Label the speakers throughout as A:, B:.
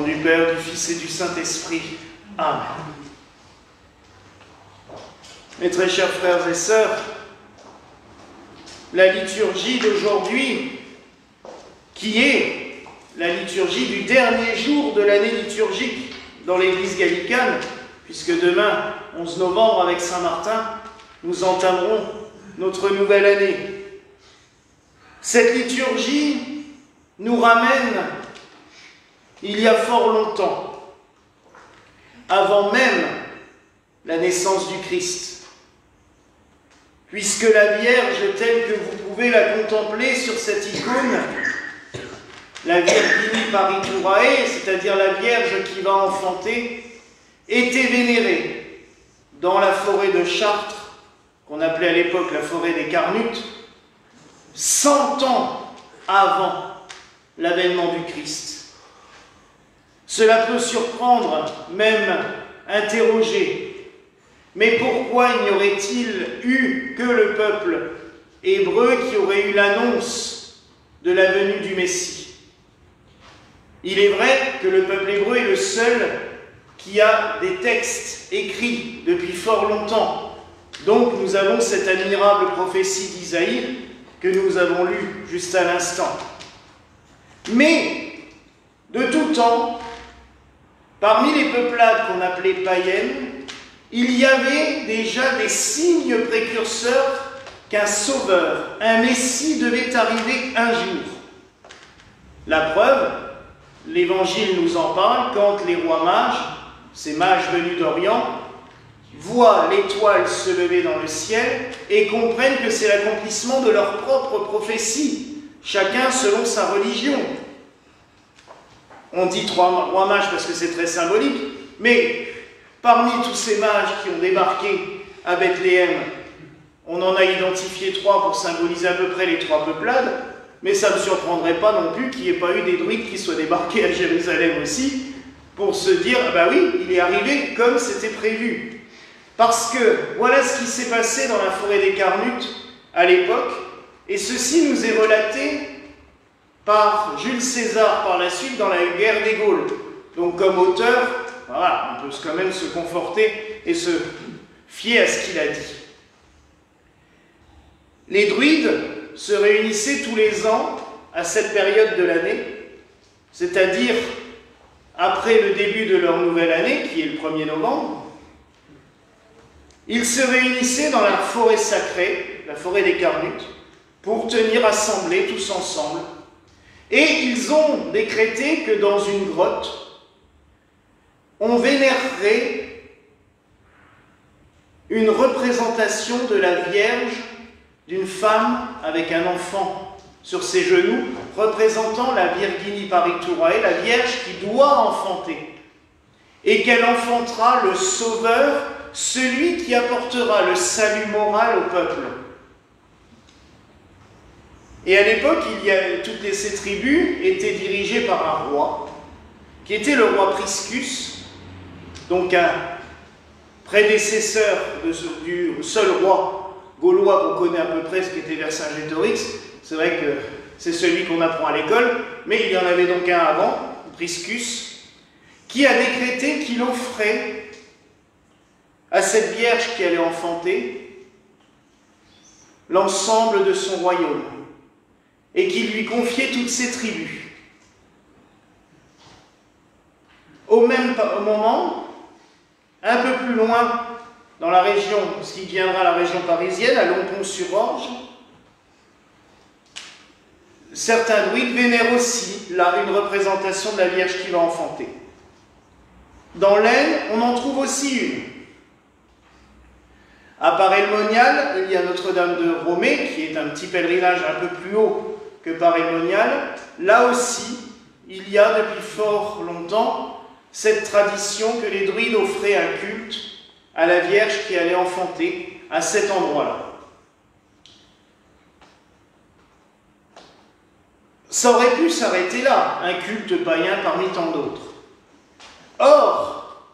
A: nom du Père, du Fils et du Saint-Esprit. Amen. Mes très chers frères et sœurs, la liturgie d'aujourd'hui, qui est la liturgie du dernier jour de l'année liturgique dans l'Église gallicane, puisque demain, 11 novembre, avec Saint-Martin, nous entamerons notre nouvelle année. Cette liturgie nous ramène il y a fort longtemps, avant même la naissance du Christ, puisque la Vierge, telle que vous pouvez la contempler sur cette icône, la Virgini Pariturae, c'est-à-dire la Vierge qui va enfanter, était vénérée dans la forêt de Chartres, qu'on appelait à l'époque la forêt des Carnutes, 100 ans avant l'avènement du Christ. Cela peut surprendre, même interroger. Mais pourquoi n'y aurait-il eu que le peuple hébreu qui aurait eu l'annonce de la venue du Messie? Il est vrai que le peuple hébreu est le seul qui a des textes écrits depuis fort longtemps. Donc nous avons cette admirable prophétie d'Isaïe que nous avons lue juste à l'instant. Mais, de tout temps, parmi les peuplades qu'on appelait païennes, il y avait déjà des signes précurseurs qu'un sauveur, un Messie devait arriver un jour. La preuve, l'Évangile nous en parle quand les rois mages, ces mages venus d'Orient, voient l'étoile se lever dans le ciel et comprennent que c'est l'accomplissement de leur propre prophétie, chacun selon sa religion. On dit trois rois mages parce que c'est très symbolique, mais parmi tous ces mages qui ont débarqué à Bethléem, on en a identifié 3 pour symboliser à peu près les 3 peuplades, mais ça ne me surprendrait pas non plus qu'il n'y ait pas eu des druides qui soient débarqués à Jérusalem aussi, pour se dire, ah bah oui, il est arrivé comme c'était prévu. Parce que voilà ce qui s'est passé dans la forêt des Carnutes à l'époque, et ceci nous est relaté par Jules César par la suite dans la guerre des Gaules. Donc comme auteur, voilà, on peut quand même se conforter et se fier à ce qu'il a dit. Les druides se réunissaient tous les ans à cette période de l'année, c'est-à-dire après le début de leur nouvelle année, qui est le 1er novembre. Ils se réunissaient dans la forêt sacrée, la forêt des Carnutes, pour tenir assemblée tous ensemble. Et ils ont décrété que dans une grotte, on vénérerait une représentation de la Vierge, d'une femme avec un enfant sur ses genoux, représentant la Virgini Pariturae, la Vierge qui doit enfanter, et qu'elle enfantera le Sauveur, celui qui apportera le salut moral au peuple. Et à l'époque, toutes ces tribus étaient dirigées par un roi, qui était le roi Priscus, donc un prédécesseur du seul roi gaulois qu'on connaît à peu près, ce qui était Vercingétorix. C'est vrai que c'est celui qu'on apprend à l'école, mais il y en avait donc un avant, Priscus, qui a décrété qu'il offrait à cette Vierge qui allait enfanter l'ensemble de son royaume, et qui lui confiait toutes ses tribus. Au même moment, un peu plus loin, dans la région, ce qui deviendra la région parisienne, à Longpont-sur-Orge, certains druides vénèrent aussi là une représentation de la Vierge qui va enfanter. Dans l'Aisne, on en trouve aussi une. À Paray-le-Monial, il y a Notre-Dame de Romée, qui est un petit pèlerinage un peu plus haut que Paray-le-Monial. Là aussi, il y a depuis fort longtemps cette tradition que les druides offraient un culte à la Vierge qui allait enfanter à cet endroit-là. Ça aurait pu s'arrêter là, un culte païen parmi tant d'autres. Or,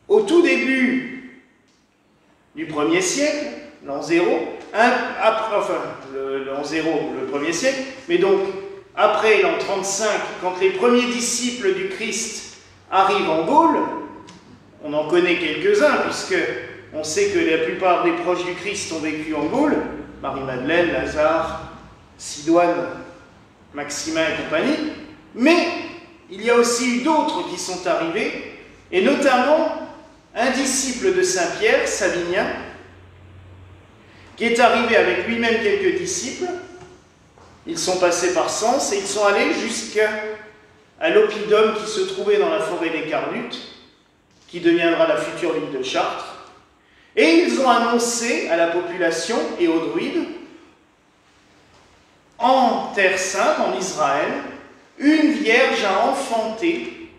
A: au tout début du 1er siècle, l'an 0, l'an 0, le 1er siècle, mais donc après l'an 35, quand les premiers disciples du Christ arrivent en Gaule, on en connaît quelques-uns, puisque on sait que la plupart des proches du Christ ont vécu en Gaule, Marie-Madeleine, Lazare, Sidoine, Maximin et compagnie, mais il y a aussi eu d'autres qui sont arrivés, et notamment un disciple de Saint-Pierre, Savinien, qui est arrivé avec lui-même quelques disciples. Ils sont passés par Sens et ils sont allés jusqu'à l'oppidum qui se trouvait dans la forêt des Carnutes, qui deviendra la future ville de Chartres. Et ils ont annoncé à la population et aux druides, en Terre Sainte, en Israël, une vierge a enfanté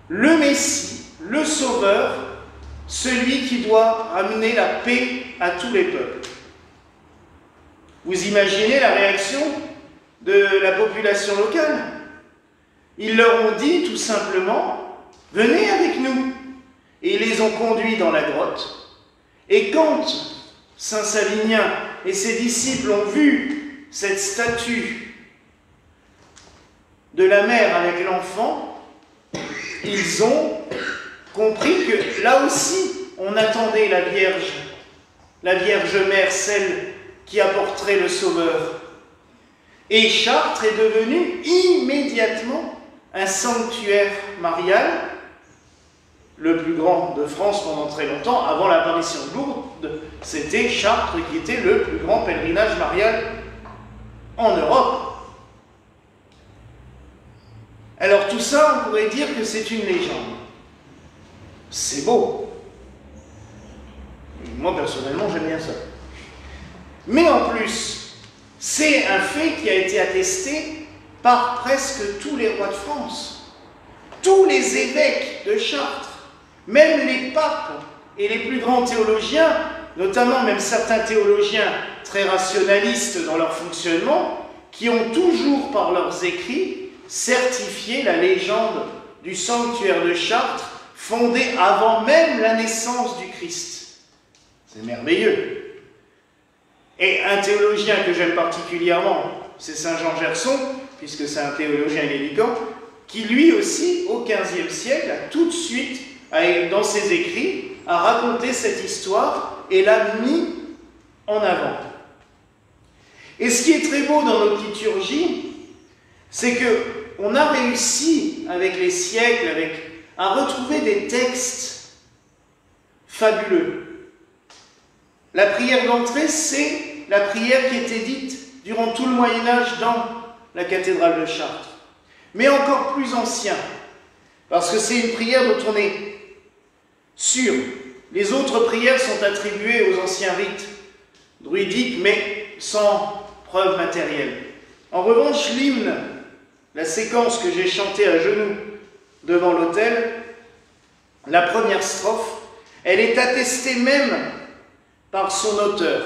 A: le Messie, le Sauveur, celui qui doit ramener la paix à tous les peuples. Vous imaginez la réaction de la population locale? Ils leur ont dit tout simplement, venez avec nous. Et ils les ont conduits dans la grotte. Et quand Saint Savinien et ses disciples ont vu cette statue de la mère avec l'enfant, ils ont compris que là aussi, on attendait la Vierge Mère, celle qui apporterait le Sauveur. Et Chartres est devenu immédiatement un sanctuaire marial, le plus grand de France pendant très longtemps. Avant l'apparition de Lourdes, c'était Chartres qui était le plus grand pèlerinage marial en Europe. Alors tout ça, on pourrait dire que c'est une légende. C'est beau. Moi, personnellement, j'aime bien ça. Mais en plus, c'est un fait qui a été attesté par presque tous les rois de France, tous les évêques de Chartres, même les papes et les plus grands théologiens, notamment même certains théologiens très rationalistes dans leur fonctionnement, qui ont toujours par leurs écrits certifié la légende du sanctuaire de Chartres, fondé avant même la naissance du Christ. C'est merveilleux. Et un théologien que j'aime particulièrement, c'est Saint Jean Gerson, puisque c'est un théologien gallican, qui lui aussi, au XVe siècle, a tout de suite, dans ses écrits, a raconté cette histoire et l'a mis en avant. Et ce qui est très beau dans notre liturgie, c'est qu'on a réussi, avec les siècles, à retrouver des textes fabuleux. La prière d'entrée, c'est la prière qui était dite durant tout le Moyen-Âge dans la cathédrale de Chartres. Mais encore plus ancien, parce que c'est une prière dont on est sûr. Les autres prières sont attribuées aux anciens rites druidiques, mais sans preuve matérielle. En revanche, l'hymne, la séquence que j'ai chantée à genoux devant l'autel, la première strophe, elle est attestée même par son auteur.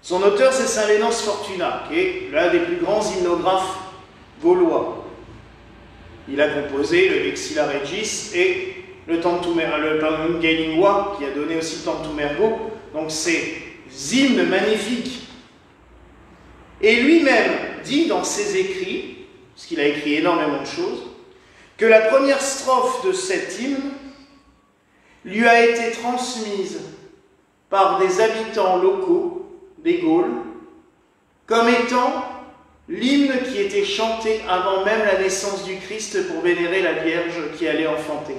A: Son auteur, c'est Saint Lénence Fortunat, qui est l'un des plus grands hymnographes gaulois. Il a composé le Vexilla Regis et le Pangelingua, qui a donné aussi le Tantum Ergo. Donc ces hymnes magnifiques. Et lui-même dit dans ses écrits, parce qu'il a écrit énormément de choses, que la première strophe de cet hymne lui a été transmise par des habitants locaux des Gaules, comme étant l'hymne qui était chanté avant même la naissance du Christ pour vénérer la Vierge qui allait enfanter.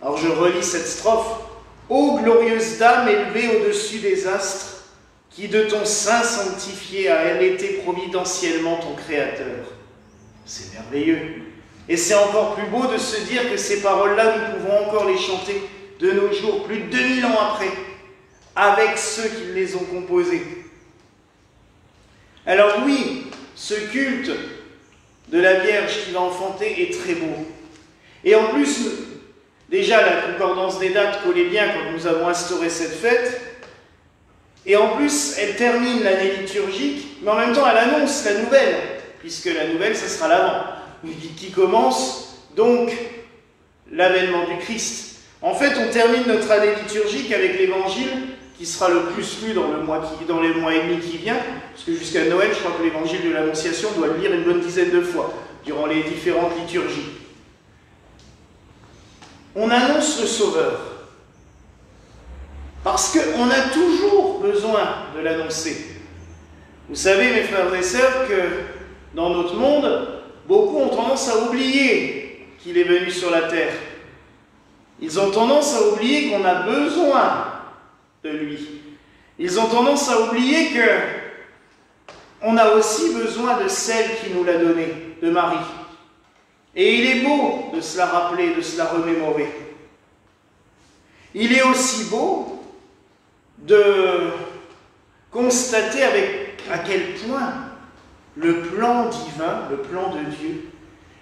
A: Alors je relis cette strophe. « Ô glorieuse dame élevée au-dessus des astres, qui de ton sein sanctifié a allaité providentiellement ton Créateur. » C'est merveilleux. Et c'est encore plus beau de se dire que ces paroles-là, nous pouvons encore les chanter de nos jours, plus de 2000 ans après, avec ceux qui les ont composés. Alors oui, ce culte de la Vierge qui va enfanter est très beau. Et en plus, déjà la concordance des dates collait bien quand nous avons instauré cette fête. Et en plus, elle termine l'année liturgique, mais en même temps, elle annonce la nouvelle, puisque la nouvelle, ce sera l'Avent, qui commence donc l'avènement du Christ. En fait, on termine notre année liturgique avec l'évangile qui sera le plus lu dans les mois et demi qui vient, parce que jusqu'à Noël, je crois que l'évangile de l'Annonciation doit le lire une bonne dizaine de fois, durant les différentes liturgies. On annonce le Sauveur, parce qu'on a toujours besoin de l'annoncer. Vous savez, mes frères et sœurs, que dans notre monde, beaucoup ont tendance à oublier qu'il est venu sur la terre. Ils ont tendance à oublier qu'on a besoin de lui. Ils ont tendance à oublier qu'on a aussi besoin de celle qui nous l'a donné, de Marie. Et il est beau de se la rappeler, de se la remémorer. Il est aussi beau de constater à quel point le plan divin, le plan de Dieu,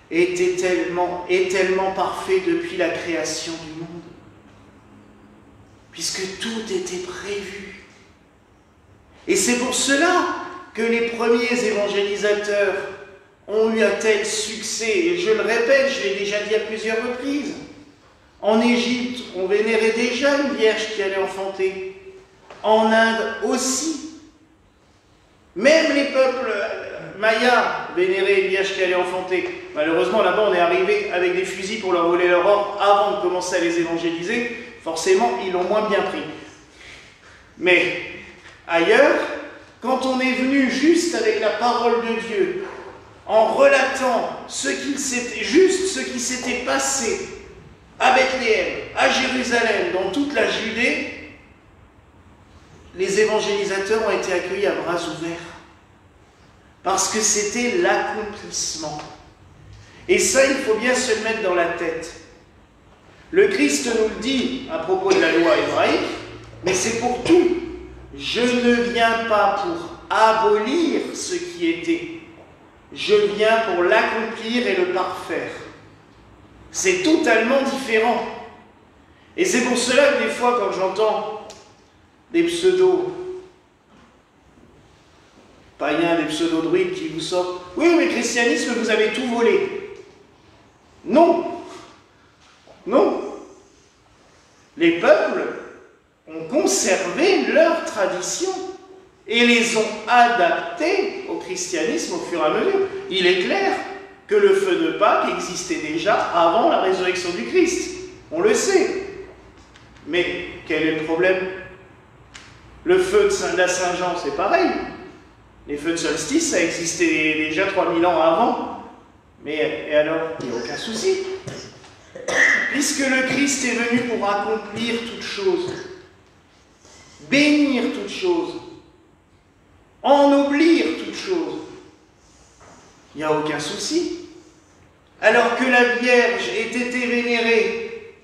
A: est tellement parfait depuis la création du monde. Puisque tout était prévu. Et c'est pour cela que les premiers évangélisateurs ont eu un tel succès. Et je le répète, je l'ai déjà dit à plusieurs reprises. En Égypte, on vénérait déjà une vierge qui allait enfanter. En Inde aussi. Même les peuples mayas vénéraient une vierge qui allait enfanter. Malheureusement, là-bas, on est arrivé avec des fusils pour leur voler leur or avant de commencer à les évangéliser. Forcément, ils l'ont moins bien pris. Mais ailleurs, quand on est venu juste avec la parole de Dieu, en relatant ce qui s'était passé à Bethléem, à Jérusalem, dans toute la Judée, les évangélisateurs ont été accueillis à bras ouverts. Parce que c'était l'accomplissement. Et ça, il faut bien se le mettre dans la tête. Le Christ nous le dit à propos de la loi hébraïque, mais c'est pour tout. Je ne viens pas pour abolir ce qui était. Je viens pour l'accomplir et le parfaire. C'est totalement différent. Et c'est pour cela que des fois, quand j'entends des pseudo-païens, des pseudo-druides qui vous sortent « Oui, mais le christianisme, vous avez tout volé. » Non. Non. Les peuples ont conservé leurs traditions et les ont adaptées au christianisme au fur et à mesure. Il est clair que le feu de Pâques existait déjà avant la résurrection du Christ. On le sait. Mais quel est le problème? Le feu de la Saint-Jean, c'est pareil. Les feux de solstice, ça existait déjà 3000 ans avant. Mais et alors, il n'y a aucun souci. Puisque le Christ est venu pour accomplir toutes choses, bénir toutes choses, ennoblir toutes choses, il n'y a aucun souci. Alors que la Vierge ait été vénérée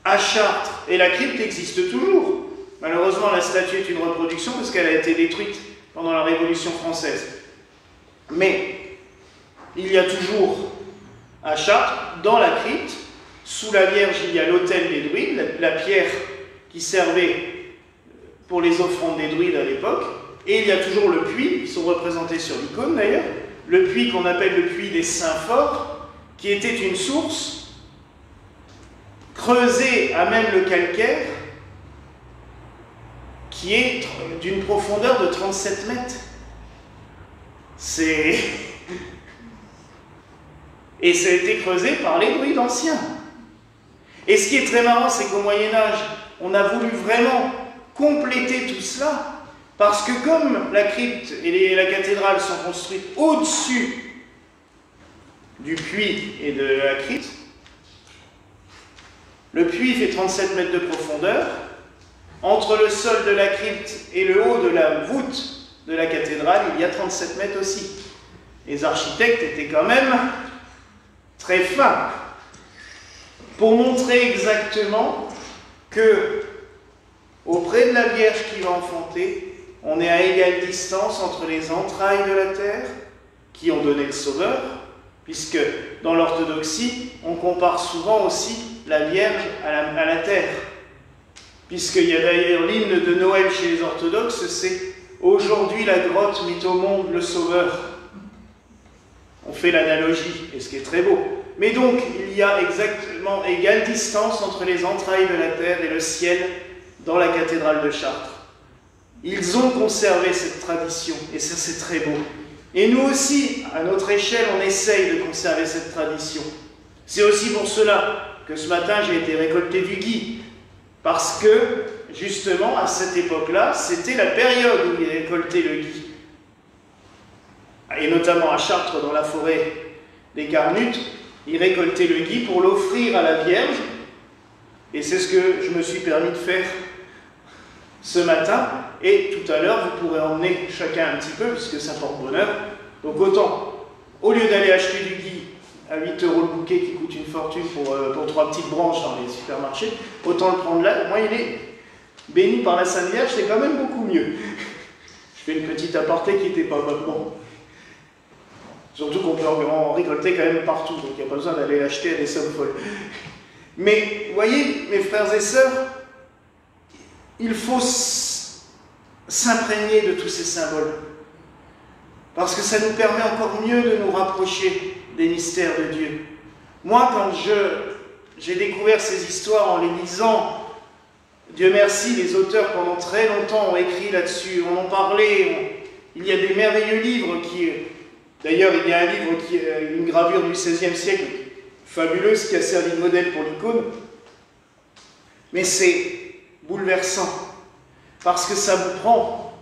A: à Chartres, et la crypte existe toujours. Malheureusement, la statue est une reproduction parce qu'elle a été détruite pendant la Révolution française. Mais il y a toujours à Chartres, dans la crypte, sous la Vierge, il y a l'autel des druides, la pierre qui servait pour les offrandes des druides à l'époque, et il y a toujours le puits, ils sont représentés sur l'icône d'ailleurs, le puits qu'on appelle le puits des Saints Forts, qui était une source creusée à même le calcaire, qui est d'une profondeur de 37 mètres. Et ça a été creusé par les druides anciens. Et ce qui est très marrant, c'est qu'au Moyen-Âge, on a voulu vraiment compléter tout cela, parce que comme la crypte et la cathédrale sont construites au-dessus du puits et de la crypte, le puits fait 37 mètres de profondeur, entre le sol de la crypte et le haut de la voûte de la cathédrale, il y a 37 mètres aussi. Les architectes étaient quand même très fins pour montrer exactement que auprès de la Vierge qui va enfanter, on est à égale distance entre les entrailles de la terre qui ont donné le Sauveur, puisque dans l'orthodoxie, on compare souvent aussi la Vierge à la terre. Puisqu'il y a d'ailleurs l'hymne de Noël chez les orthodoxes, c'est « Aujourd'hui la grotte mit au monde le Sauveur ». On fait l'analogie, et ce qui est très beau. Mais donc, il y a exactement égale distance entre les entrailles de la terre et le ciel dans la cathédrale de Chartres. Ils ont conservé cette tradition, et ça c'est très beau. Et nous aussi, à notre échelle, on essaye de conserver cette tradition. C'est aussi pour cela que ce matin j'ai été récolter du gui, parce que, justement, à cette époque-là, c'était la période où ils récoltaient le gui. Et notamment à Chartres, dans la forêt des Carnutes, ils récoltaient le gui pour l'offrir à la Vierge. Et c'est ce que je me suis permis de faire ce matin. Et tout à l'heure, vous pourrez emmener chacun un petit peu, puisque ça porte bonheur. Donc autant, au lieu d'aller acheter du gui à 8 € le bouquet qui coûte une fortune pour 3 petites branches dans les supermarchés, autant le prendre là. Moi, il est béni par la Sainte Vierge, c'est quand même beaucoup mieux. Je fais une petite aparté qui n'était pas bon. Surtout qu'on peut en récolter quand même partout, donc il n'y a pas besoin d'aller l'acheter à des sommes folles. Mais, vous voyez, mes frères et sœurs, il faut s'imprégner de tous ces symboles. Parce que ça nous permet encore mieux de nous rapprocher des mystères de Dieu. Moi, quand j'ai découvert ces histoires en les lisant, Dieu merci, les auteurs pendant très longtemps ont écrit là-dessus, on en parlait, il y a des merveilleux livres qui... D'ailleurs, il y a un livre, une gravure du XVIe siècle, fabuleuse, qui a servi de modèle pour l'icône. Mais c'est bouleversant, parce que ça vous prend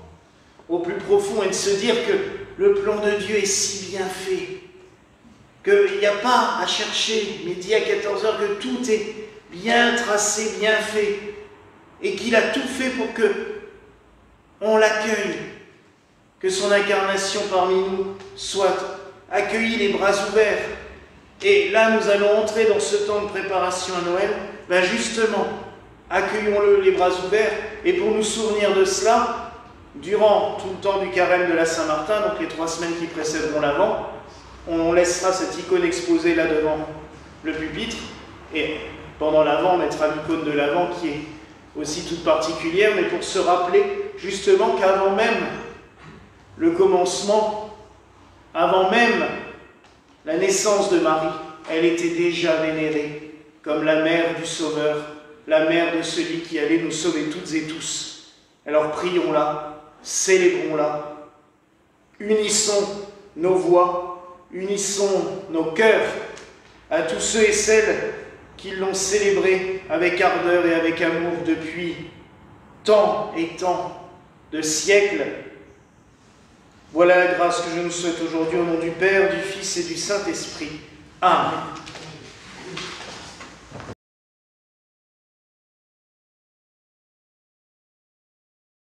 A: au plus profond et de se dire que le plan de Dieu est si bien fait, qu'il n'y a pas à chercher, midi à 14 h, que tout est bien tracé, bien fait, et qu'il a tout fait pour que on l'accueille, que son incarnation parmi nous soit accueillie les bras ouverts. Et là, nous allons entrer dans ce temps de préparation à Noël. Ben justement, accueillons-le les bras ouverts. Et pour nous souvenir de cela, durant tout le temps du carême de la Saint-Martin, donc les 3 semaines qui précéderont l'Avent, on laissera cette icône exposée là devant le pupitre. Et pendant l'Avent, on mettra l'icône de l'Avent qui est aussi toute particulière, mais pour se rappeler justement qu'avant même le commencement, avant même la naissance de Marie, elle était déjà vénérée comme la mère du Sauveur, la mère de celui qui allait nous sauver toutes et tous. Alors prions-la, célébrons-la, unissons nos voix, unissons nos cœurs à tous ceux et celles qui l'ont célébrée avec ardeur et avec amour depuis tant et tant de siècles. Voilà la grâce que je nous souhaite aujourd'hui au nom du Père, du Fils et du Saint-Esprit. Amen.